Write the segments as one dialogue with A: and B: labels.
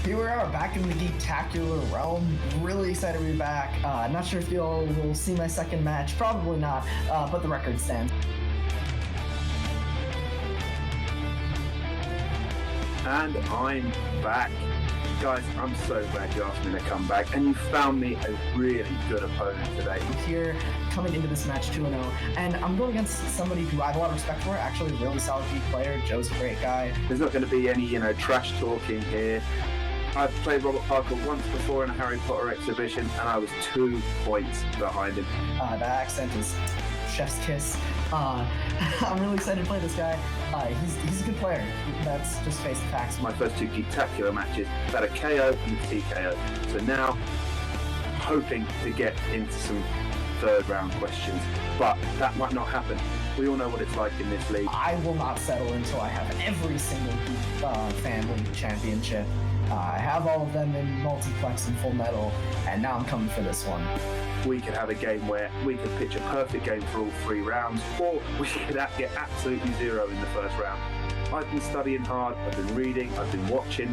A: Here we are, back in the Geektacular realm. Really excited to be back. Not sure if you'll will see my second match. Probably not, but the record stands.
B: And I'm back. Guys, I'm so glad you asked me to come back, and you found me a really good opponent today.
A: Here, coming into this match 2-0, and I'm going against somebody who I have a lot of respect for, actually a really solid Geek player. Joe's a great guy.
B: There's not going to be any, trash talking here. I've played Robert Parker once before in a Harry Potter exhibition, and I was 2 points behind him.
A: That accent is chef's kiss. I'm really excited to play this guy. He's a good player. That's just face the facts.
B: My first 2 Geektacular matches, that a KO and a TKO. So now, hoping to get into some third round questions, but that might not happen. We all know what it's like in this league.
A: I will not settle until I have every single Geek family championship. I have all of them in multiplex and full metal, and now I'm coming for this one.
B: We could have a game where we could pitch a perfect game for all 3 rounds, or we could get absolutely 0 in the first round. I've been studying hard, I've been reading, I've been watching.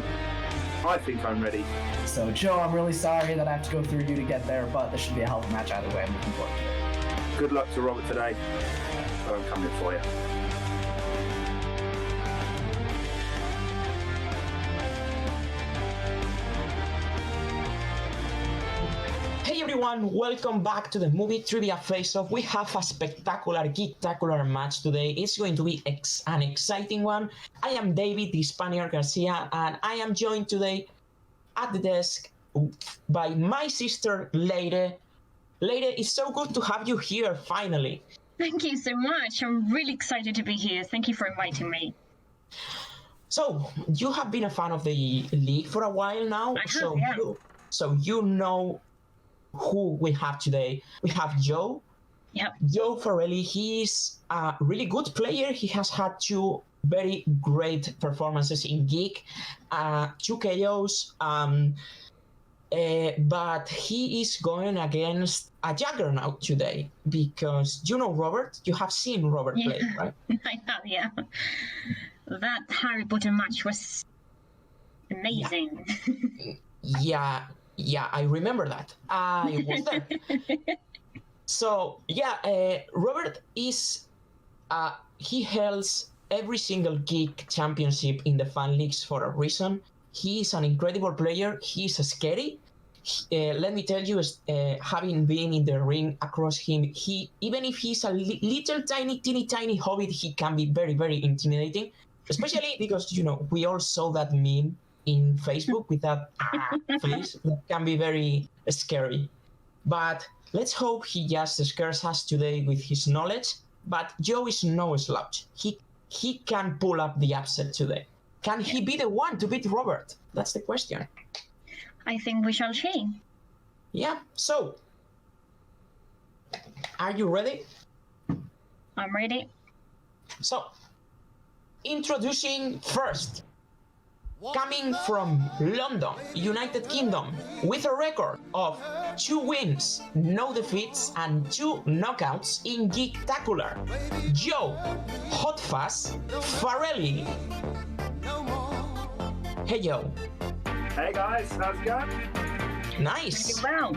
B: I think I'm ready.
A: So Joe, I'm really sorry that I have to go through you to get there, but this should be a hell of a match either way. I'm looking forward to it.
B: Good luck to Robert today. I'm coming for you.
C: Hey everyone, welcome back to the movie trivia face-off. We have a spectacular Geektacular match today. It's going to be an exciting one. I am David, the Spaniard Garcia, and I am joined today at the desk by my sister, Leire. Leire, it's so good to have you here, finally.
D: Thank you so much. I'm really excited to be here. Thank you for inviting me.
C: So, you have been a fan of the league for a while now.
D: I have, yeah.
C: So you know who we have today. We have Joe.
D: Yep.
C: Joe Farrelly. He's a really good player. He has had 2 very great performances in Geek, 2 KOs. But he is going against a juggernaut today because you know Robert. You have seen Robert play, right?
D: I have, yeah. That Harry Potter match was amazing.
C: Yeah, I remember that. I was there. So, Robert is, he holds every single Geek championship in the fan leagues for a reason. He is an incredible player. He's scary. Let me tell you, having been in the ring across him, even if he's a little tiny hobbit, he can be very, very intimidating. Especially because, we all saw that meme in Facebook with that face that can be very scary. But let's hope he just scares us today with his knowledge. But Joe is no slouch. He can pull up the upset today. Can he be the one to beat Robert? That's the question.
D: I think we shall see.
C: Yeah, so are you ready?
D: I'm ready.
C: So, introducing first, coming from London, United Kingdom, with a record of 2 wins, no defeats, and 2 knockouts in Geektacular, Joe Hot Fuzz Farrelly. Hey Joe.
B: Hey guys, how's it going?
C: Nice.
D: Well,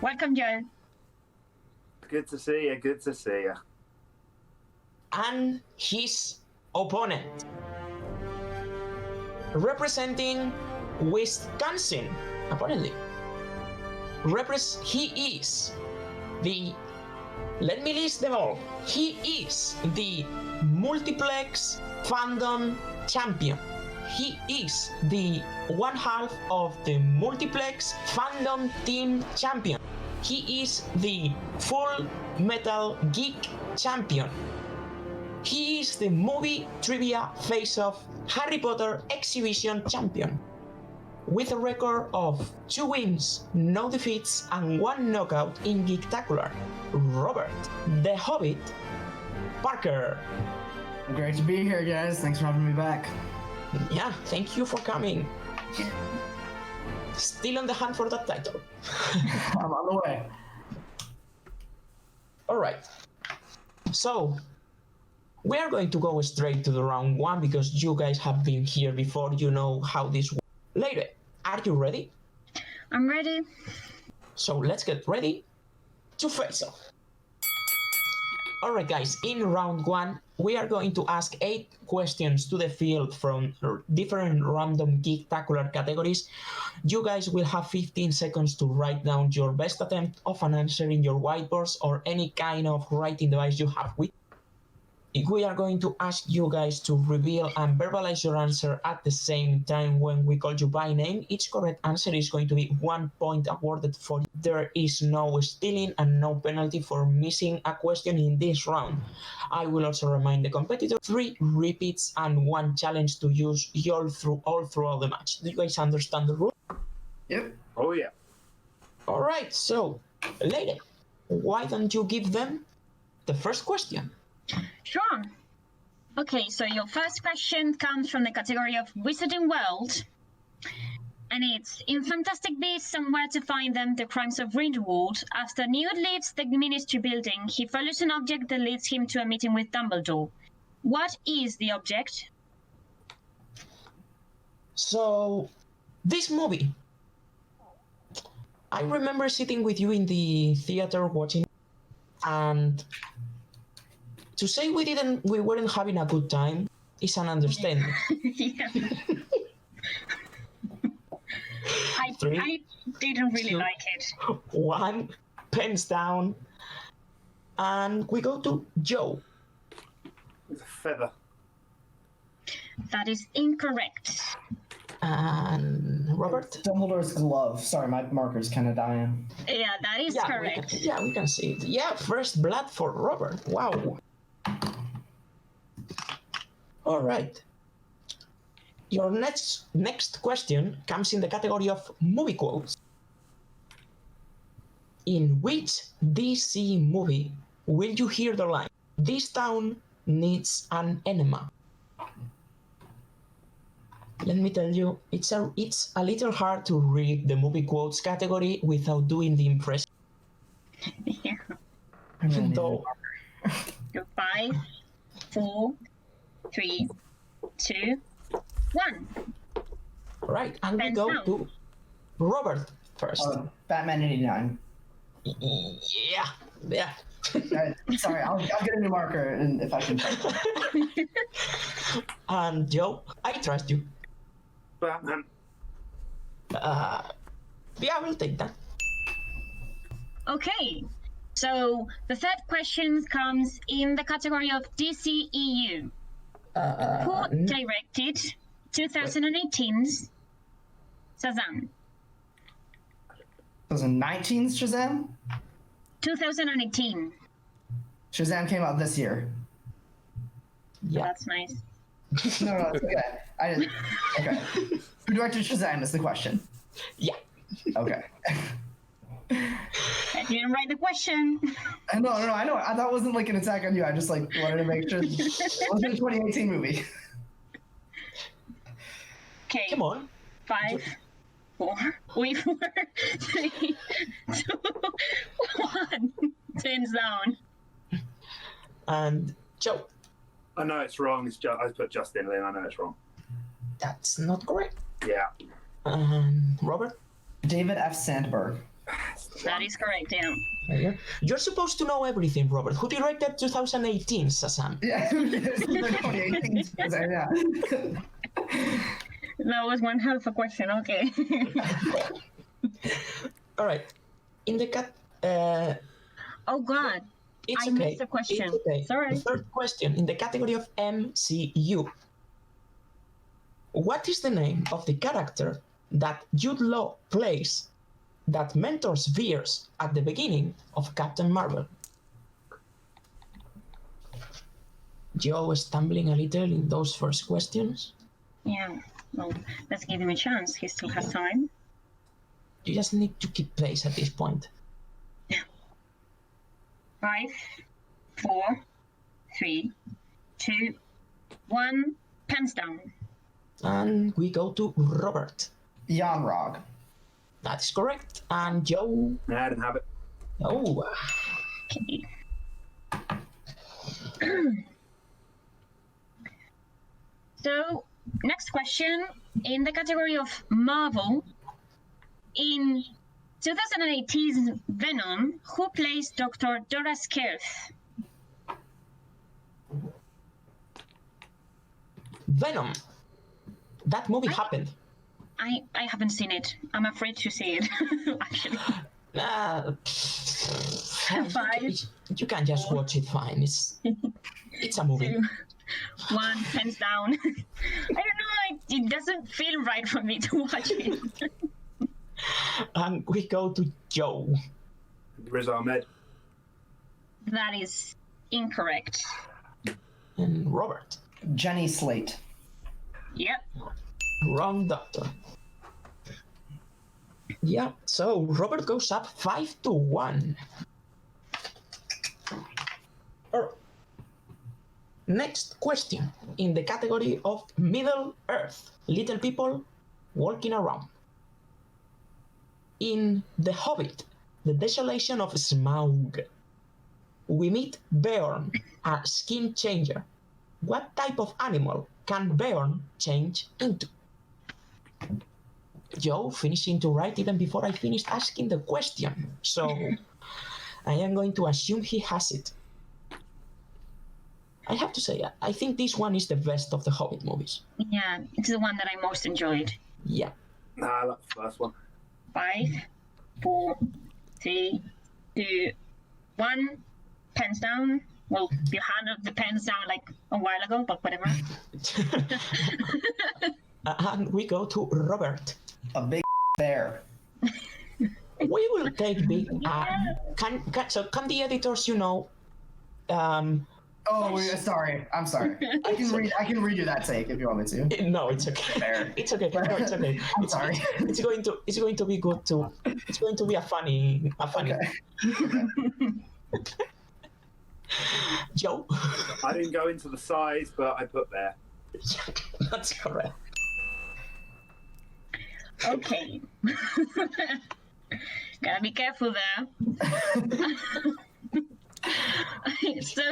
D: welcome, Joe.
B: Good to see you, good to see you.
C: And his opponent, representing Wisconsin, apparently. He is the, let me list them all. He is the multiplex fandom champion. He is the 1/2 of the multiplex fandom team champion. He is the full metal geek champion. He is the movie trivia face-off Harry Potter exhibition champion. With a record of 2 wins, no defeats, and 1 knockout in Geektacular, Robert the Hobbit Parker.
A: Great to be here, guys. Thanks for having me back.
C: Yeah, thank you for coming. Still on the hunt for that title.
A: I'm on the way.
C: All right. So, we are going to go straight to the round 1 because you guys have been here before. You know how this works. Later, Are you ready?
D: I'm ready.
C: So let's get ready to face off. Alright guys, in round 1, we are going to ask 8 questions to the field from different random Geektacular categories. You guys will have 15 seconds to write down your best attempt of an answer in your whiteboards or any kind of writing device you have with. We are going to ask you guys to reveal and verbalize your answer at the same time when we call you by name. Each correct answer is going to be 1 point awarded for you. There is no stealing and no penalty for missing a question in this round. I will also remind the competitor 3 repeats and 1 challenge to use all throughout the match. Do you guys understand the rule?
A: Yep.
B: Oh yeah.
C: Alright, so lady, why don't you give them the first question?
D: Sure. Okay, so your first question comes from the category of Wizarding World. And it's, in Fantastic Beasts and Where to Find Them, The Crimes of Grindelwald, after Newt leaves the Ministry building, he follows an object that leads him to a meeting with Dumbledore. What is the object?
C: So, this movie, I remember sitting with you in the theater watching, and to say we weren't having a good time is an understatement.
D: Yeah. I
C: 3,
D: didn't really
C: 2,
D: like it.
C: 1, pens down, and we go to Joe.
B: It's a feather.
D: That is incorrect.
C: And Robert?
A: Dumbledore's glove. Sorry, my marker's kind of dying.
D: Yeah, that is correct.
C: We can see it. Yeah, first blood for Robert. Wow. All right. Your next question comes in the category of movie quotes. In which DC movie will you hear the line, "This town needs an enema"? Let me tell you, it's a little hard to read the movie quotes category without doing the impression.
D: Yeah.
C: Though,
D: 5, 4, 3, 2, 1.
C: right, and we
D: Pens
C: go
D: down.
C: to Robert first.
A: Batman 89.
C: Yeah.
A: Sorry, I'll get a new marker and if I can find
C: And Joe, I trust you.
B: Batman.
C: Yeah, we'll take that.
D: Okay, so the third question comes in the category of DCEU. Who directed 2018's Shazam?
A: 2019's Shazam?
D: 2018.
A: Shazam came out this year.
C: Yeah.
D: That's nice.
A: No, it's okay. Okay. Who directed Shazam is the question.
C: Yeah.
A: Okay.
D: I didn't write the question.
A: No, I know. That wasn't like an attack on you. I just wanted to make sure it wasn't a 2018 movie.
D: Okay.
C: Come on.
D: 5, 4, 3, 2, 1. Pins down.
C: And Joe,
B: I know it's wrong. I put Justin Lin. I know it's wrong.
C: that's not correct.
B: Yeah.
C: And Robert?
A: David F. Sandberg.
D: That is correct, yeah.
C: You're supposed to know everything, Robert. Who directed 2018 Shazam?
A: Yeah, 2018 Shazam, yeah.
D: That was one hell of a question, okay.
C: All right. In the
D: Oh God,
C: it's
D: I
C: okay.
D: missed a question.
C: It's okay.
D: Sorry.
C: The third question in the category of MCU. What is the name of the character that Jude Law plays that mentors Veers at the beginning of Captain Marvel? Joe is stumbling a little in those first questions.
D: Yeah, well, let's give him a chance. He still has time.
C: You just need to keep pace at this point.
D: 5, 4, 3, 2, 1. Pens down.
C: And we go to Robert.
A: Jan Rog.
C: That is correct. And Joe.
B: No, I didn't have it.
C: Oh.
D: Okay. So, next question. In the category of Marvel, In 2018's Venom, who plays Dr. Dora Skerth?
C: Venom. That movie happened.
D: I haven't seen it. I'm afraid to see it, actually. Five.
C: You can just watch it fine. It's a movie.
D: 2, 1, hands down. I don't know, it doesn't feel right for me to watch it.
C: And we go to Joe.
B: Riz Ahmed.
D: That is incorrect.
C: And Robert.
A: Jenny Slate.
D: Yep.
C: Wrong doctor. Yeah, so Robert goes up 5-1. Alright. Next question in the category of Middle Earth. Little people walking around. In The Hobbit, The Desolation of Smaug, we meet Beorn, a skin changer. What type of animal can Beorn change into? Joe finishing to write even before I finished asking the question, so I am going to assume he has it. I have to say, I think this one is the best of the Hobbit movies.
D: Yeah, it's the one that I most enjoyed.
C: Yeah.
B: Nah, that's the first one.
D: 5, 4, 3, 2, 1. Pens down. Well, you handed the pens down like a while ago, but whatever.
C: And we go to Robert.
A: A big bear.
C: We will take big. Can the editors,
A: Oh, sorry. I'm sorry. I can redo that take if you want me to.
C: No, it's okay.
A: Fair.
C: It's okay. No, it's okay.
A: I'm sorry.
C: It's going to be good too. It's going to be a funny.
A: Okay.
C: Joe.
B: I didn't go into the size, but I put bear.
C: That's correct.
D: Okay. Gotta be careful there. So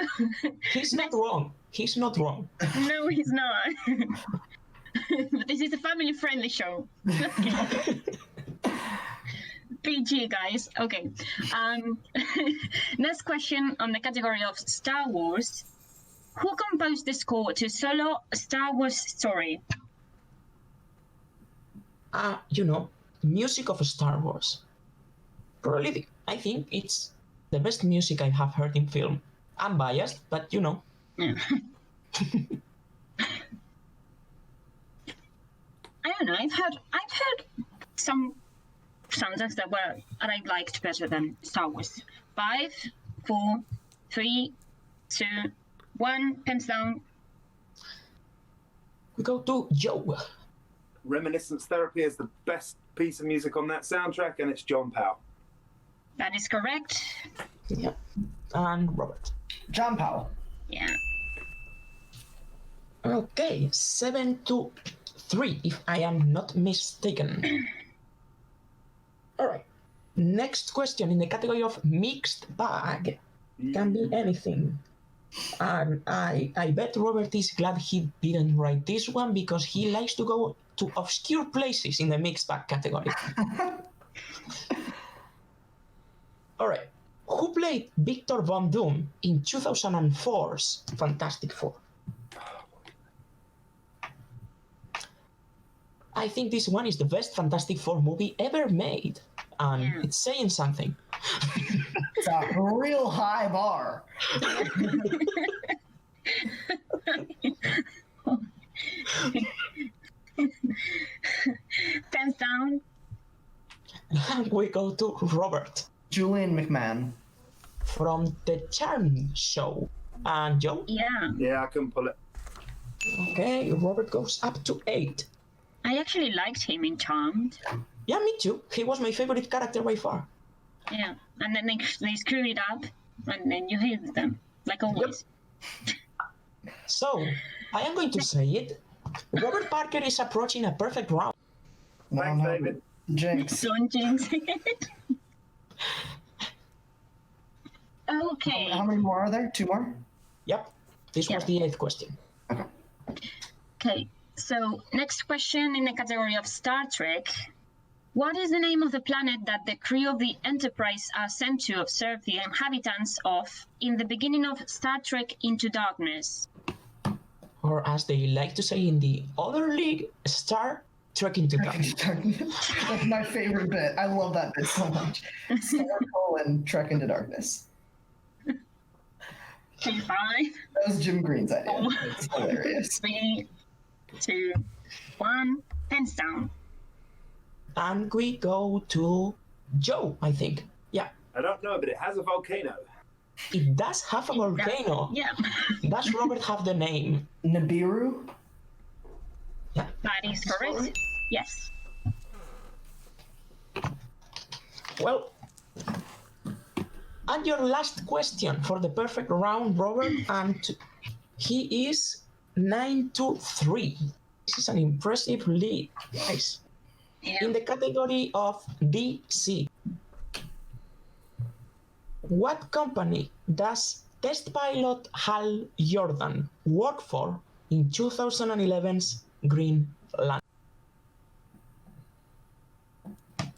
C: He's not wrong. He's not wrong.
D: no, he's not. But this is a family-friendly show. PG, guys. Okay. Next question on the category of Star Wars. Who composed the score to Solo Star Wars Story?
C: Music of Star Wars. Probably, I think it's the best music I have heard in film. I'm biased, but
D: Yeah. I don't know. I've heard some soundtracks that I liked better than Star Wars. 5, 4, 3, 2, 1. Pens down.
C: we go to Joe.
B: Reminiscence Therapy is the best piece of music on that soundtrack, and it's John Powell.
D: That is correct.
C: Yeah. And Robert.
A: John Powell.
D: Yeah.
C: Okay, 7-3, if I am not mistaken. All right. Next question in the category of mixed bag. Can be anything. And I bet Robert is glad he didn't write this one because he likes to go to obscure places in the mixed bag category. All right. Who played Victor Von Doom in 2004's Fantastic Four? I think this one is the best Fantastic Four movie ever made. And it's saying something.
A: It's a real high bar.
D: Pens down.
C: And we go to Robert.
A: Julian McMahon.
C: From The Charm Show. And Joe?
B: Yeah, I couldn't pull it.
C: Okay, Robert goes up to 8.
D: I actually liked him in Charmed.
C: Yeah, me too. He was my favorite character by far.
D: Yeah, and then they screwed it up, and then you hated them, like always.
C: Yep. So, I am going to say it. Robert Parker is approaching a perfect round.
B: Thanks, David.
A: Jinx.
D: Don't jinx it. Okay.
A: How many more are there? 2 more?
C: Yep. This was the 8th question.
D: Okay, so next question in the category of Star Trek. What is the name of the planet that the crew of the Enterprise are sent to observe the inhabitants of in the beginning of Star Trek Into Darkness?
C: Or as they like to say in the other league, Star Trek Into Darkness.
A: That's my favorite bit. I love that bit so much. Star colon Trek into Darkness.
D: Okay, 5,
A: That was Jim Green's idea. It's hilarious.
D: 3, 2, 1, pens down.
C: And we go to Joe, I think. Yeah,
B: I don't know, but it has a volcano.
C: it does have a volcano.
D: Yeah,
C: Does Robert have the name?
A: Nibiru?
C: Yeah.
D: that is correct.
C: Sorry.
D: Yes.
C: Well, and your last question for the perfect round, Robert, and he is 9-3. This is an impressive lead, guys.
D: Yeah.
C: In the category of DC, what company does test pilot Hal Jordan work for in 2011's Green Lantern?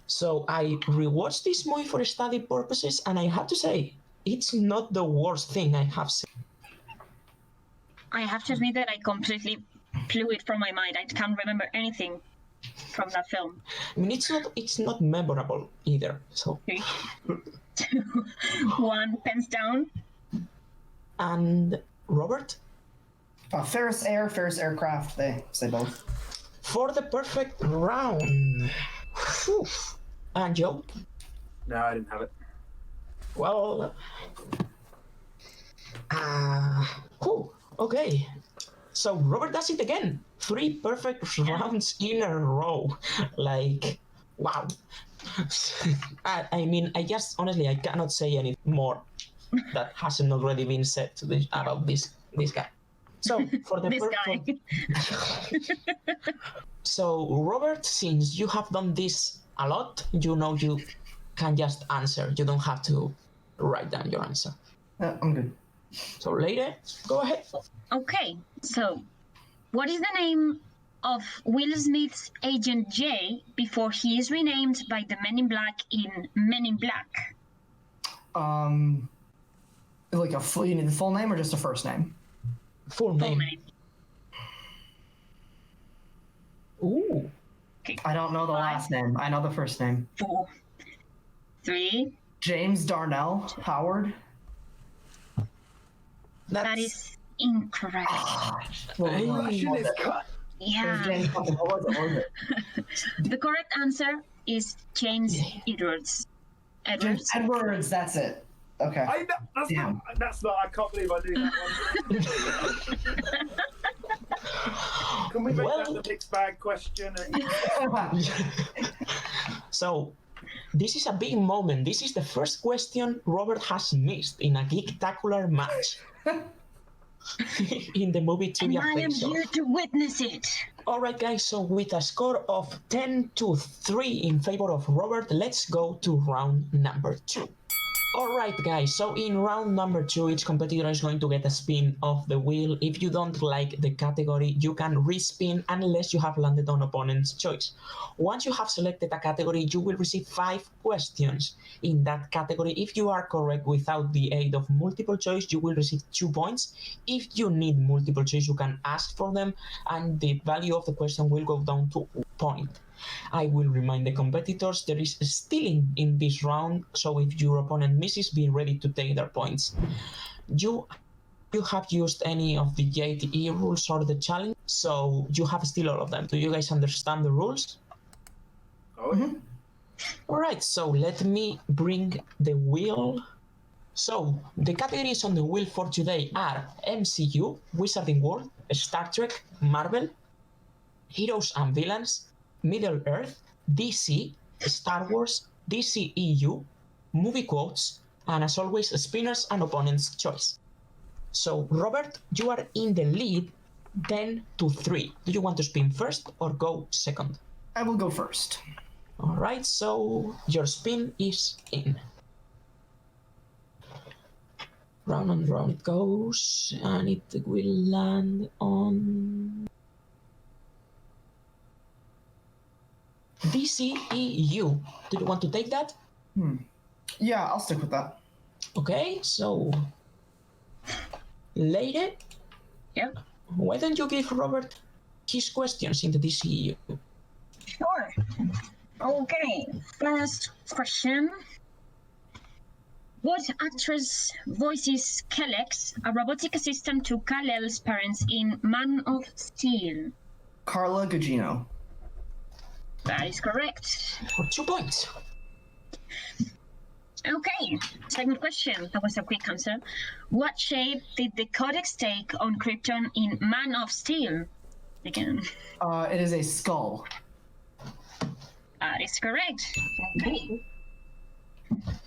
C: So I rewatched this movie for study purposes, and I have to say, it's not the worst thing I have seen.
D: I have to admit that I completely blew it from my mind. I can't remember anything from that film.
C: I mean, it's not memorable either. So,
D: 3, 2, 1, pens down.
C: and Robert,
A: Ferris Aircraft, they say both.
C: for the perfect round. Whew. And Joe,
B: No, I didn't have it.
C: well, okay. So Robert does it again. 3 perfect rounds in a row. Like, wow. I mean, honestly, I cannot say any more that hasn't already been said about this guy. So for the
D: This guy.
C: So Robert, since you have done this a lot, you know you can just answer. You don't have to write down your answer.
A: I'm good.
C: So Lady, go ahead.
D: Okay, so what is the name of Will Smith's Agent J before he is renamed by the Men in Black in Men in Black?
A: Like you need the full name or just a first name?
C: Full
D: Full
C: name.
D: name.
C: Ooh.
A: I don't know the last name. I know the first name.
D: 4, 3.
A: James Darnell Howard.
D: That is incorrect.
B: Russian is cut.
D: Yeah.
A: What was it?
D: The correct answer is James Edwards.
A: James Edwards, that's it. Okay.
B: That's not. I can't believe I knew that one. Can we make that the mixed bag question?
C: So this is a big moment. This is the first question Robert has missed in a Geektacular match. In the movie
D: And
C: trivia
D: I am
C: face-off.
D: here to witness it.
C: All right, guys, so with a score of 10-3 in favor of Robert, let's go to round number 2. All right, guys, so in round number 2, each competitor is going to get a spin of the wheel. If you don't like the category, you can respin unless you have landed on opponent's choice. Once you have selected a category, you will receive 5 questions in that category. If you are correct without the aid of multiple choice, you will receive 2 points. If you need multiple choice, you can ask for them, and the value of the question will go down to 1 point. I will remind the competitors there is stealing in this round, so if your opponent misses, be ready to take their points. You have used any of the JTE rules or the challenge, so you have still all of them. Do you guys understand the rules?
B: Oh, yeah.
C: All right, so let me bring the wheel. So the categories on the wheel for today are MCU, Wizarding World, Star Trek, Marvel, Heroes and Villains, Middle Earth, DC, Star Wars, DCEU, movie quotes, and as always, spinners and opponent's choice. So, Robert, you are in the lead 10-3. Do you want to spin first or go second?
A: I will go first.
C: All right, so your spin is in. Round and round it goes, and it will land on DCEU. Do you want to take that?
A: Yeah, I'll stick with that.
C: Okay, so Lady,
D: Yep.
C: why don't you give Robert his questions in the DCEU?
D: Sure. Okay. First question. What actress voices Kelex, a robotic assistant to Kal-El's parents in Man of Steel?
A: Carla Gugino.
D: That is correct.
C: For 2 points.
D: Okay, second question. That was a quick answer. What shape did the Codex take on Krypton in Man of Steel? Again.
A: It is a skull.
D: That is correct. Okay.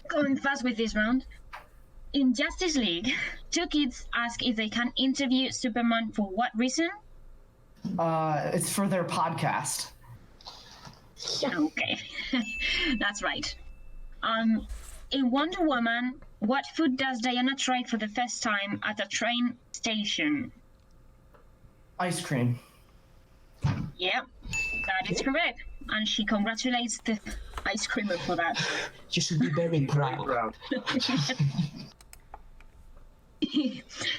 D: Going fast with this round. In Justice League, two kids ask if they can interview Superman for what reason?
A: It's for their podcast.
D: Okay, that's right. In Wonder Woman, what food does Diana try for the first time at a train station?
A: Ice cream.
D: Yep, that is correct. And she congratulates the ice creamer for that.
C: You should be very proud.
B: Proud.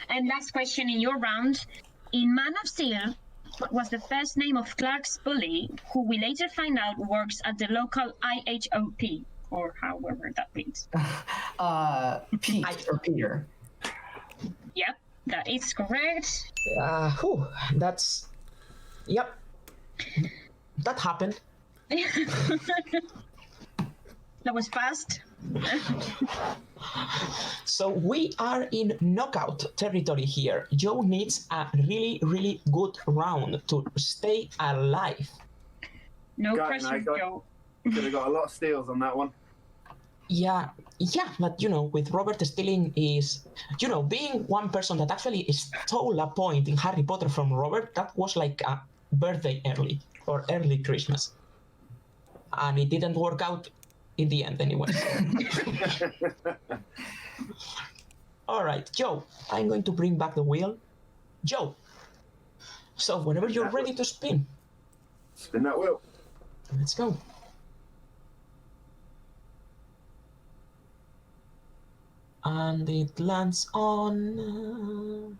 D: And last question in your round. In Man of Steel, what was the first name of Clark's bully, who we later find out works at the local IHOP, or however that means?
A: Pete or Peter.
D: Yep, that is correct.
C: That's... Yep. That happened.
D: That was fast.
C: So we are in knockout territory here. Joe needs a really, really good round to stay alive.
D: No
B: Got-
D: pressure,
B: I got-
D: Joe.
B: Could have got a lot of steals on that one.
C: Yeah, but with Robert stealing is, being one person that actually stole a point in Harry Potter from Robert, that was like a birthday early, or early Christmas. And it didn't work out in the end anyway. All right, Joe, I'm going to bring back the wheel. Joe, so whenever you're ready to spin,
B: Spin that wheel.
C: let's go. And it lands on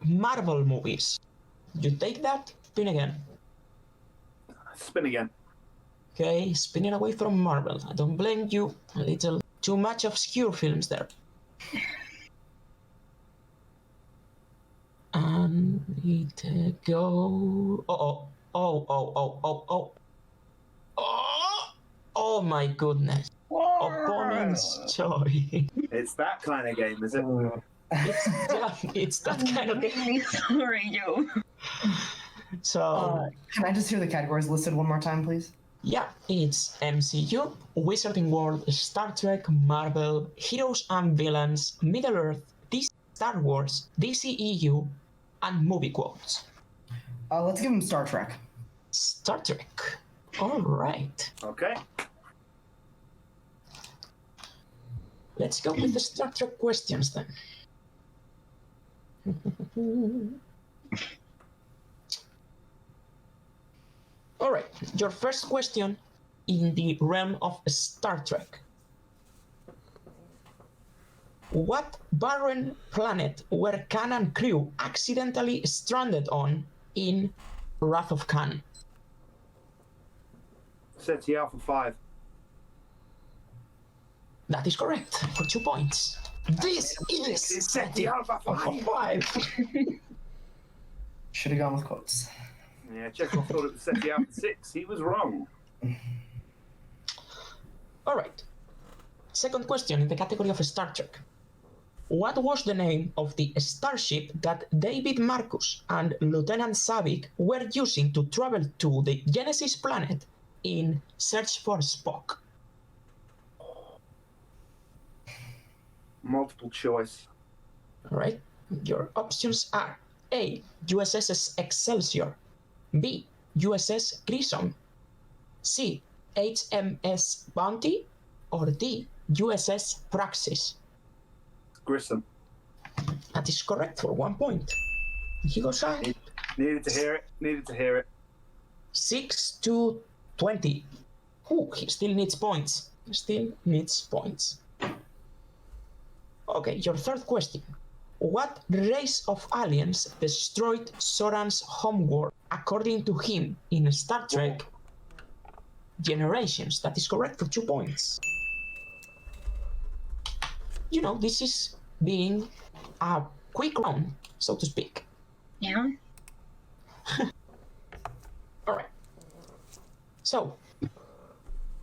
C: Marvel movies. You take that, spin again.
B: Spin again.
C: Okay, spinning away from Marvel. I don't blame you. A little too much obscure films there. And it go. Oh my goodness. Opponent's choice.
B: It's that kind of game, is it?
C: It's that kind of game.
D: Really sorry, Joe.
C: So,
A: Can I just hear the categories listed one more time, please?
C: yeah, it's MCU, Wizarding World, Star Trek, Marvel, Heroes and Villains, Middle-earth, DC, Star Wars, DCEU, and movie quotes.
A: Let's give him Star Trek.
C: Star Trek. All right.
B: Okay.
C: Let's go with the Star Trek questions then. All right, your first question in the realm of Star Trek. What barren planet were Khan and crew accidentally stranded on in Wrath of Khan?
B: SETI Alpha 5.
C: That is correct, for 2 points. This is SETI Alpha 5.
A: Should have gone with quotes.
B: Yeah, Chekhov thought it was SETI Alpha 6. He was wrong.
C: All right. Second question in the category of Star Trek. What was the name of the starship that David Marcus and Lieutenant Savick were using to travel to the Genesis planet in Search for Spock?
B: Multiple choice.
C: All right. Your options are A, USS Excelsior, B, USS Grissom, C, HMS Bounty, or D, USS Praxis.
B: Grissom.
C: That is correct for 1 point. He goes on.
B: Needed to hear it.
C: 6 to 20. Ooh, he still needs points. Okay, your third question. What race of aliens destroyed Soran's homeworld according to him in Star Trek Generations? That is correct for 2 points. You know, this is being a quick round, so to speak.
D: Yeah.
C: All right. So,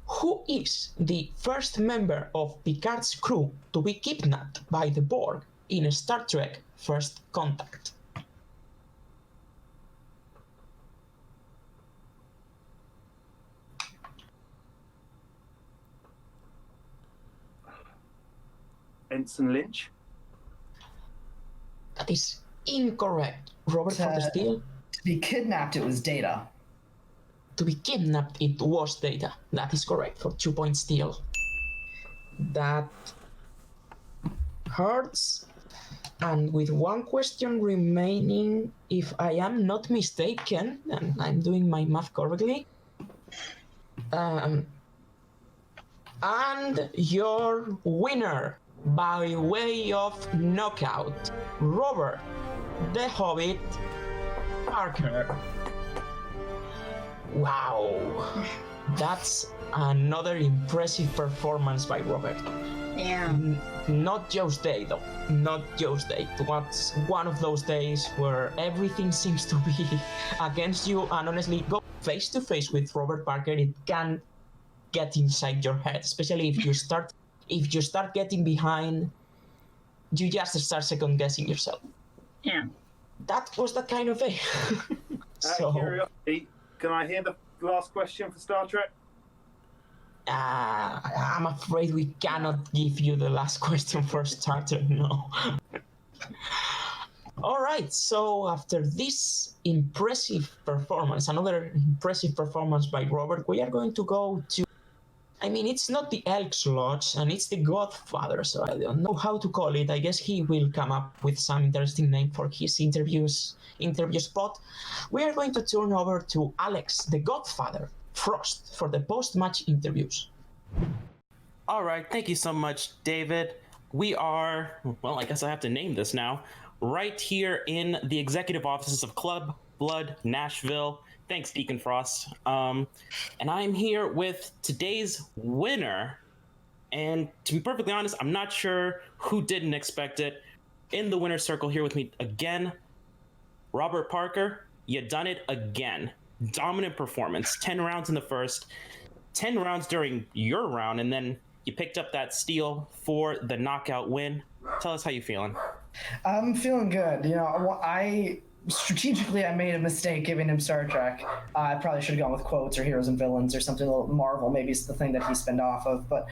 C: who is the first member of Picard's crew to be kidnapped by the Borg in Star Trek First Contact?
B: Ensign Lynch.
C: That is incorrect. Robert for the steal.
A: To be kidnapped, it was Data.
C: To be kidnapped, it was Data. That is correct for 2 point steal. That hurts. And with one question remaining, if I am not mistaken, and I'm doing my math correctly, and your winner by way of knockout, Robert the Hobbit Parker. Wow, that's another impressive performance by Robert.
D: Yeah.
C: Not just day though, not just day. It was one of those days where everything seems to be against you, and honestly, go face to face with Robert Parker, it can get inside your head, especially if you start getting behind, you just start second guessing yourself.
D: Yeah.
C: That was that kind of day.
B: Out of curiosity, can I hear the last question for Star Trek?
C: I'm afraid we cannot give you the last question for starter, no. All right, so after this impressive performance, another impressive performance by Robert, we are going to go to, I mean, it's not the Elks Lodge, and it's the Godfather, so I don't know how to call it. I guess he will come up with some interesting name for his interview spot. We are going to turn over to Alex, the Godfather, Frost, for the post-match interviews.
E: All right, thank you so much, David. We are, well, I guess I have to name this now, right here in the executive offices of Club Blood Nashville. Thanks, Deacon Frost. And I'm here with today's winner. And to be perfectly honest, I'm not sure who didn't expect it. In the winner's circle here with me again, Robert Parker, you done it again. Dominant performance, 10 rounds in the first, 10 rounds during your round, and then you picked up that steal for the knockout win. Tell us how you feeling.
A: I'm feeling good. You know, I made a mistake giving him Star Trek. I probably should have gone with quotes or heroes and villains or something a little Marvel. Maybe it's the thing that he spun off of. But,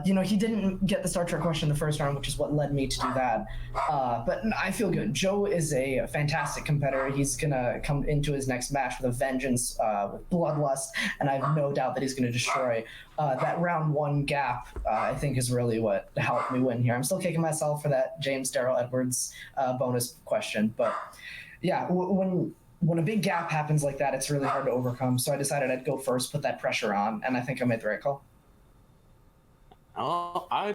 A: you know, he didn't get the Star Trek question in the first round, which is what led me to do that. But I feel good. Joe is a fantastic competitor. He's going to come into his next match with a vengeance, with bloodlust, and I have no doubt that he's going to destroy. That round one gap, I think, is really what helped me win here. I'm still kicking myself for that James Darrell Edwards bonus question, but yeah, when a big gap happens like that, it's really hard to overcome. So I decided I'd go first, put that pressure on, and I think I made the right call.
E: Oh, I'm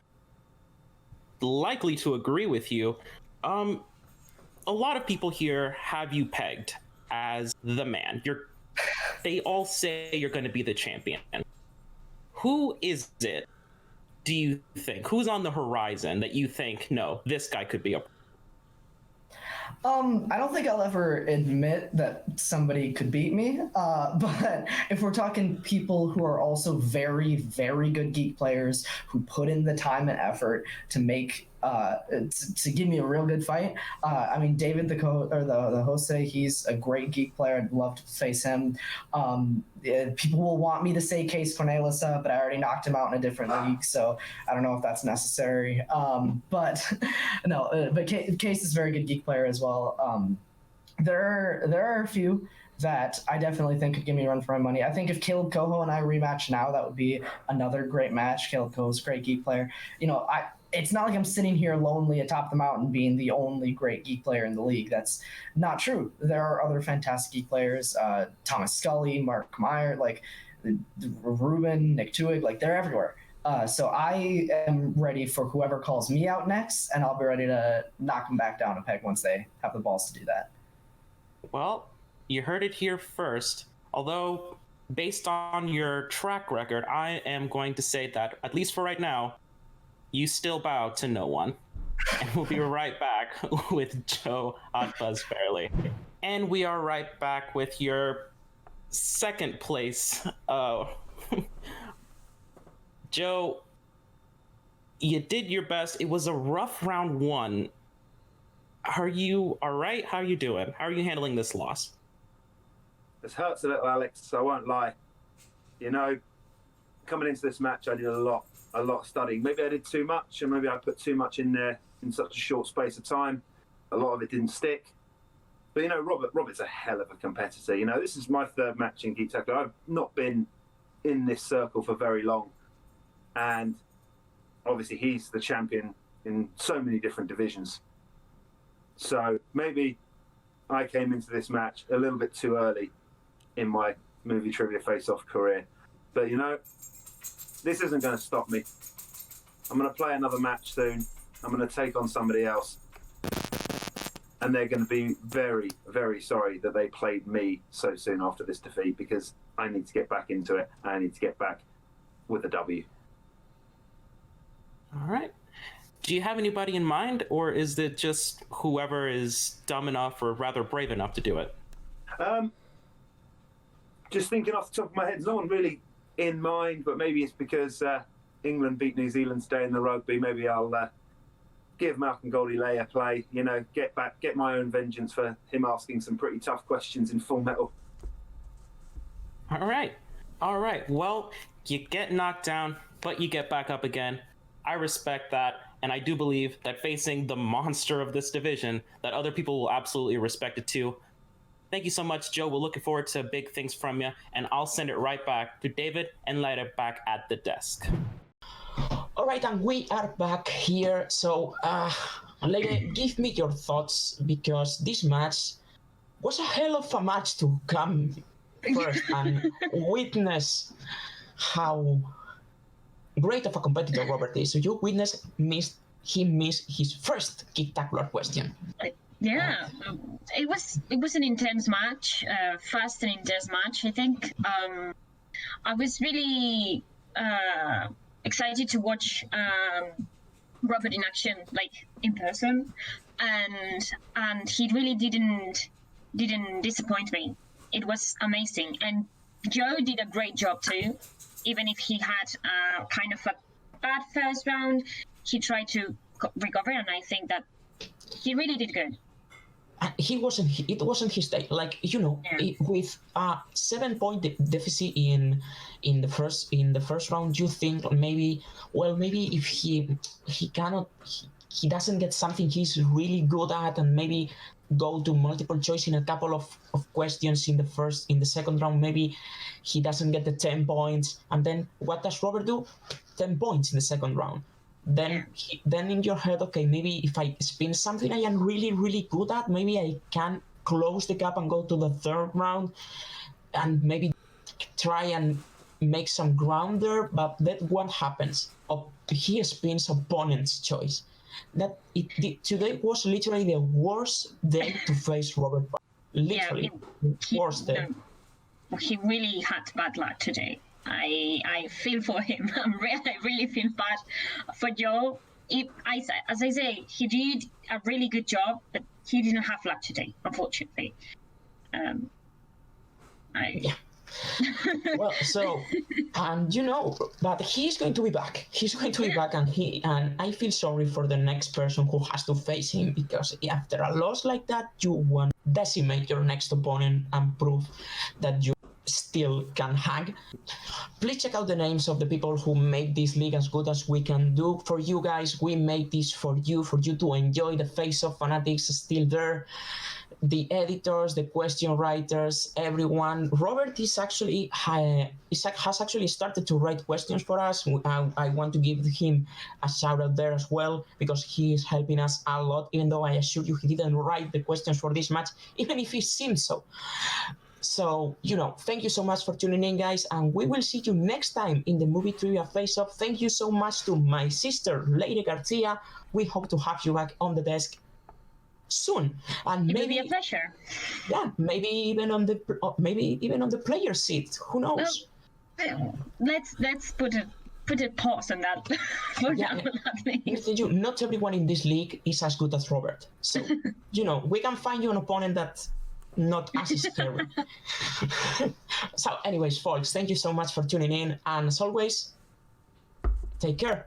E: likely to agree with you. A lot of people here have you pegged as the man. They all say you're going to be the champion. Who is it, do you think? Who's on the horizon that you think, no, this guy could be a...
A: I don't think I'll ever admit that somebody could beat me, but if we're talking people who are also very, very good Geek players who put in the time and effort to make to give me a real good fight. I mean, David, the host, he's a great Geek player. I'd love to face him. People will want me to say Case Cornelisa, but I already knocked him out in a different league, so I don't know if that's necessary. But no, but Case is a very good Geek player as well. There are a few that I definitely think could give me a run for my money. I think if Caleb Coho and I rematch now, that would be another great match. Caleb Coho's a great Geek player. You know, it's not like I'm sitting here lonely atop the mountain being the only great Geek player in the league. That's not true. There are other fantastic Geek players, Thomas Scully, Mark Meyer, like Ruben, Nick Tuig, like they're everywhere. So I am ready for whoever calls me out next, and I'll be ready to knock them back down a peg once they have the balls to do that.
E: Well, you heard it here first. Although, based on your track record, I am going to say that, at least for right now, you still bow to no one. And we'll be right back with Joe Hot Fuzz Farrelly. And we are right back with your second place. Joe, you did your best. It was a rough round one. Are you all right? How are you doing? How are you handling this loss?
B: This hurts a little, Alex, so I won't lie. You know, coming into this match, I did a lot of studying. Maybe I did too much, and maybe I put too much in there in such a short space of time. A lot of it didn't stick. But, you know, Robert's a hell of a competitor. You know, this is my third match in Geektacular. I've not been in this circle for very long. And obviously he's the champion in so many different divisions. So maybe I came into this match a little bit too early in my movie trivia face-off career. But, you know, this isn't going to stop me. I'm going to play another match soon. I'm going to take on somebody else. And they're going to be very, very sorry that they played me so soon after this defeat, because I need to get back into it. I need to get back with a W.
E: All right. Do you have anybody in mind, or is it just whoever is dumb enough or rather brave enough to do it?
B: Just thinking off the top of my head, there's no one really in mind, but maybe it's because England beat New Zealand today in the rugby. Maybe I'll give Malcolm Goldie a play, you know, get my own vengeance for him asking some pretty tough questions in Full Metal.
E: All right. Well, you get knocked down, but you get back up again. I respect that, and I do believe that facing the monster of this division, that other people will absolutely respect it too. Thank you so much, Joe. We're looking forward to big things from you, and I'll send it right back to David and light it back at the desk.
C: All right, and we are back here. So, Lady, give me your thoughts, because this match was a hell of a match to come first and witness how great of a competitor Robert is. So you missed his first Geektacular question.
D: Yeah, it was an intense match, fast and intense match. I think I was really excited to watch Robert in action, like in person, and he really didn't disappoint me. It was amazing, and Joe did a great job too. Even if he had kind of a bad first round, he tried to recover, and I think that he really did good.
C: It wasn't his day. Like, you know, with a 7-point deficit in the first round, you think maybe if he doesn't get something he's really good at, and maybe go to multiple choice in a couple of questions in the second round, maybe he doesn't get the 10 points, and then what does Robert do? 10 points in the second round. Then in your head, okay, maybe if I spin something I am really, really good at, maybe I can close the gap and go to the third round and maybe try and make some ground there. But that what happens? He spins opponent's choice. Today was literally the worst day to face Robert. Literally, worst day.
D: He really had bad luck today. I feel for him. I really feel bad for Joe. As I say, he did a really good job, but he didn't have luck today, unfortunately.
C: Well, so, and you know, but he's going to be back. And I feel sorry for the next person who has to face him, because after a loss like that, you want to decimate your next opponent and prove that you still can hang. Please check out the names of the people who make this league as good as we can do for you guys. We made this for you to enjoy. The face of fanatics is still there. the editors, the question writers, everyone. Robert is actually has actually started to write questions for us. I want to give him a shout out there as well, because he is helping us a lot, even though I assure you he didn't write the questions for this match, even if it seems so. So, thank you so much for tuning in, guys, and we will see you next time in the movie trivia face-off. Thank you so much to my sister, Lady Garcia. We hope to have you back on the desk soon, and
D: It will be a pleasure.
C: Yeah, maybe even on the player seat. Who knows?
D: Well, let's put a pause on that. For now,
C: Not everyone in this league is as good as Robert. So, we can find you an opponent that's not as scary. So, anyways, folks, thank you so much for tuning in, and as always, take care.